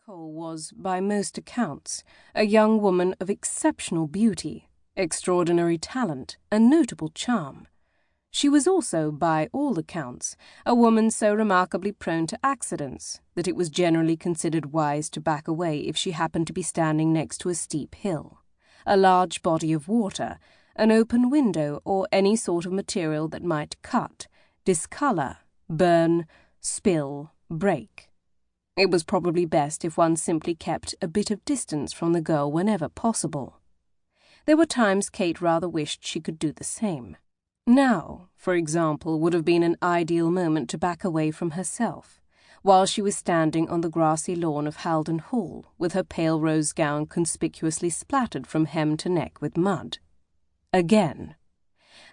Cole was, by most accounts, a young woman of exceptional beauty, extraordinary talent, and notable charm. She was also, by all accounts, a woman so remarkably prone to accidents that it was generally considered wise to back away if she happened to be standing next to a steep hill, a large body of water, an open window, or any sort of material that might cut, discolor, burn, spill, break. It was probably best if one simply kept a bit of distance from the girl whenever possible. There were times Kate rather wished she could do the same. Now, for example, would have been an ideal moment to back away from herself, while she was standing on the grassy lawn of Haldon Hall, with her pale rose gown conspicuously splattered from hem to neck with mud. Again.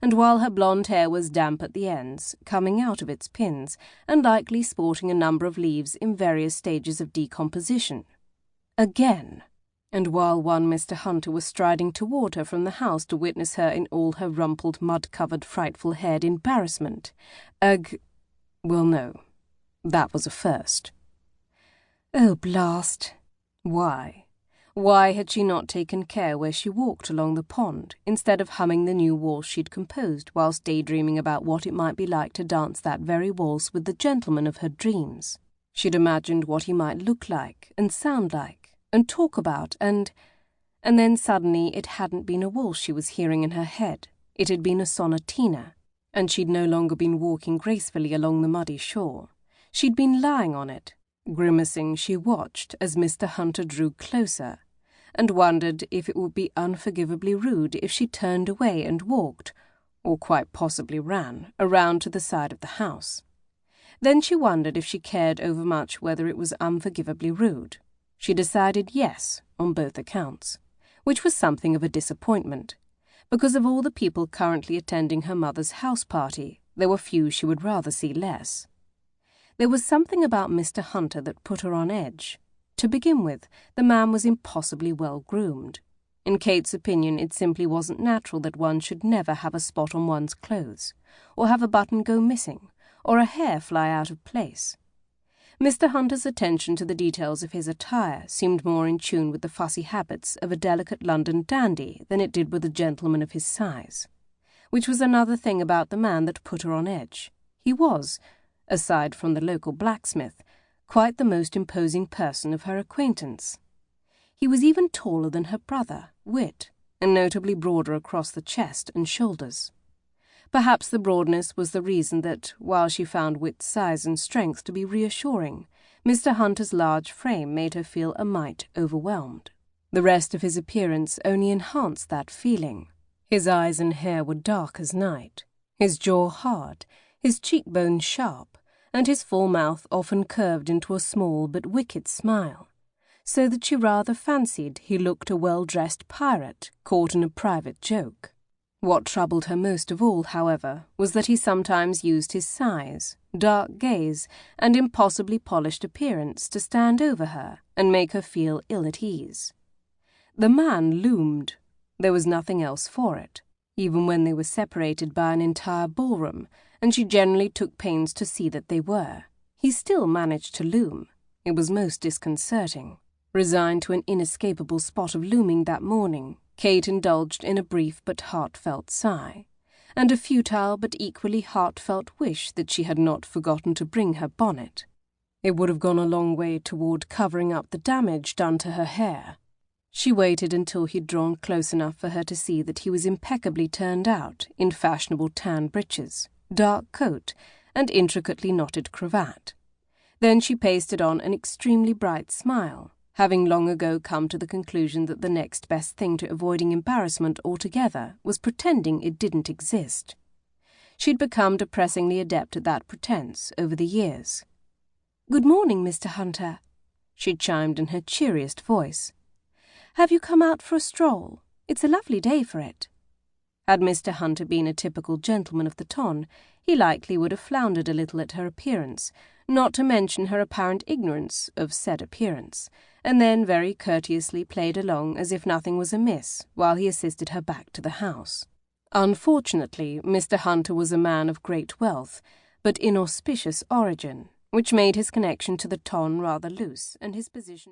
And while her blonde hair was damp at the ends, coming out of its pins, and likely sporting a number of leaves in various stages of decomposition. Again. And while one Mr. Hunter was striding toward her from the house to witness her in all her rumpled, mud-covered, frightful haired embarrassment. Well, no. That was a first. Oh, blast. Why? Why had she not taken care where she walked along the pond, instead of humming the new waltz she'd composed whilst daydreaming about what it might be like to dance that very waltz with the gentleman of her dreams? She'd imagined what he might look like, and sound like, and talk about, and then suddenly it hadn't been a waltz she was hearing in her head. It had been a sonatina, and she'd no longer been walking gracefully along the muddy shore. She'd been lying on it. Grimacing, she watched as Mr. Hunter drew closer, and wondered if it would be unforgivably rude if she turned away and walked, or quite possibly ran, around to the side of the house. Then she wondered if she cared overmuch whether it was unforgivably rude. She decided yes, on both accounts, which was something of a disappointment. Because of all the people currently attending her mother's house party, there were few she would rather see less. There was something about Mr. Hunter that put her on edge. To begin with, the man was impossibly well groomed. In Kate's opinion, it simply wasn't natural that one should never have a spot on one's clothes, or have a button go missing, or a hair fly out of place. Mr. Hunter's attention to the details of his attire seemed more in tune with the fussy habits of a delicate London dandy than it did with a gentleman of his size, which was another thing about the man that put her on edge. He was, aside from the local blacksmith, quite the most imposing person of her acquaintance. He was even taller than her brother, Whit, and notably broader across the chest and shoulders. Perhaps the broadness was the reason that, while she found Whit's size and strength to be reassuring, Mr. Hunter's large frame made her feel a mite overwhelmed. The rest of his appearance only enhanced that feeling. His eyes and hair were dark as night, his jaw hard, his cheekbones sharp, and his full mouth often curved into a small but wicked smile, so that she rather fancied he looked a well-dressed pirate caught in a private joke. What troubled her most of all, however, was that he sometimes used his size, dark gaze, and impossibly polished appearance to stand over her and make her feel ill at ease. The man loomed. There was nothing else for it, even when they were separated by an entire ballroom, and she generally took pains to see that they were. He still managed to loom. It was most disconcerting. Resigned to an inescapable spot of looming that morning, Kate indulged in a brief but heartfelt sigh, and a futile but equally heartfelt wish that she had not forgotten to bring her bonnet. It would have gone a long way toward covering up the damage done to her hair. She waited until he'd drawn close enough for her to see that he was impeccably turned out in fashionable tan breeches, dark coat, and intricately knotted cravat. Then she pasted on an extremely bright smile, having long ago come to the conclusion that the next best thing to avoiding embarrassment altogether was pretending it didn't exist. She'd become depressingly adept at that pretense over the years. "Good morning, Mr. Hunter," she chimed in her cheeriest voice. "Have you come out for a stroll? It's a lovely day for it." Had Mr. Hunter been a typical gentleman of the ton, he likely would have floundered a little at her appearance, not to mention her apparent ignorance of said appearance, and then very courteously played along as if nothing was amiss while he assisted her back to the house. Unfortunately, Mr. Hunter was a man of great wealth, but inauspicious origin, which made his connection to the ton rather loose, and his position